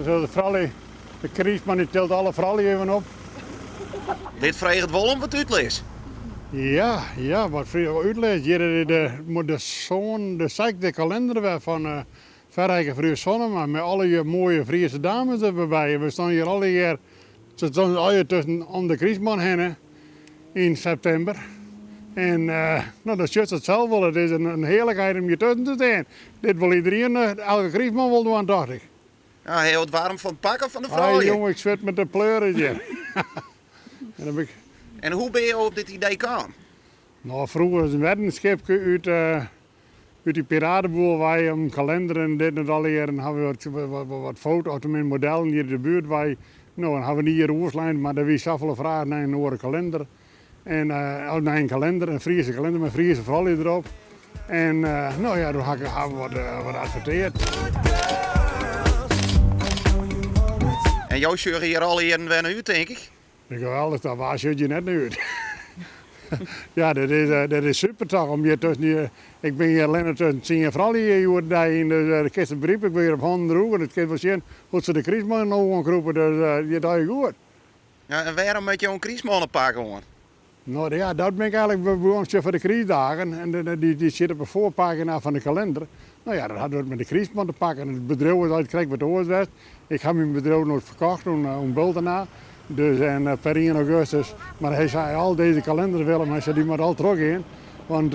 Zo de frallie, de Kriesman die telt alle frallie even op. Dit vraagt wel om wat uitlees. Ja, wat vroeger uitlees. Hier de de kalender weer van Verrijken Vriend Zonnema met alle mooie Friese dames erbij. We staan hier alle jaar, ze staan al tussen om de Kriesman heen in september. En dat is juist hetzelfde. Het is een heerlijkheid om je tussen te staan. Dit wil iedereen, elke Kriesman wil doen, dacht ik. Ja, heel wat warm van het pakken van de vrouw. Jongen, ik zwet met de pleuren. En hoe ben je op dit idee gekomen? Nou, vroeger was een weddenschapje uit die piratenboel waar je een kalender en dit en dat hier. En hebben we wat foto's met modellen hier in de buurt. Nou, dan hebben we niet hier Oerslijn, maar er was zoveel vragen naar een andere kalender. En naar een kalender, een Friese kalender met Friese verhalen erop. En nou ja, toen hebben we wat adverteerd. En jou zeur hier al hier weer naar uit, denk ik? Geweldig, dat was je net nu uit. Ja, dat is super toch. Om je tussen ik ben hier alleen tussen 10 en vooral hier in de kistenbrief. Ik ben hier op handen droegen. Het kan wel zien hoe ze de Kriesman nog gaan groepen. Dus je doet je goed. Ja, en waarom met jou een Kriesmannen pakken hoor? Nou ja, dat ben ik eigenlijk bewoond voor de kriesdagen. En die zit op de voorpagina van de kalender. Nou ja, dat hadden we met de Kriesman te pakken. Het bedrijf was uitgekregen wat de oorzaak. Ik heb mijn bedrijf nooit verkocht om beeld daarna. Dus en per 1 augustus. Maar hij zei al deze kalender willen, maar hij zei die moet al terug in. Want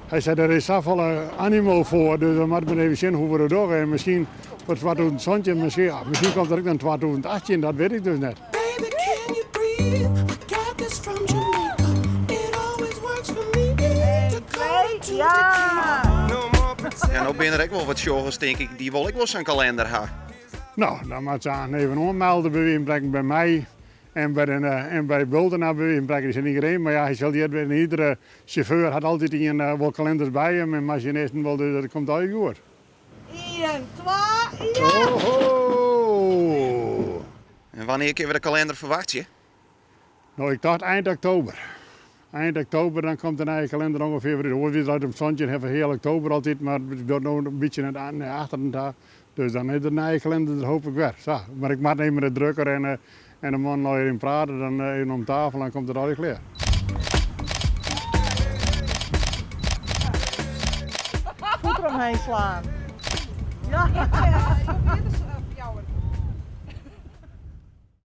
hij zei er is zoveel animo voor, dus dan moeten we even zien hoe we er doorgaan. Misschien voor 2020, misschien komt er ook dan 2018, dat weet ik dus net. Baby, can you breathe? I got this from Jamaica. It always works for me to go to the Ja, nou ben er ook wel wat jongens, denk ik, die wil ik wel zo'n kalender hebben. Nou, dan moet ze aan even aanmelden bij inbrengen bij mij en bij Bultenaar bij inbrengen. Die zijn iedereen, maar ja, hij zal hier, iedere chauffeur had altijd wel kalenders bij hem en machinisten wel, dus dat komt al goed. 1, 2, ja! Oh. En wanneer kunnen we de kalender verwachten? Nou, ik dacht eind oktober. Eind oktober dan komt een eigen kalender ongeveer weer. Hoor je dat op zonnetje hebben we heel oktober altijd, maar ik doe nog een beetje naar achteren daar. Dus dan is er een eigen kalender, dat hoop ik weer. Zo, maar ik maak even de drukker en de man nog in praten, dan even om tafel, dan komt het al klaar. Goed eromheen slaan.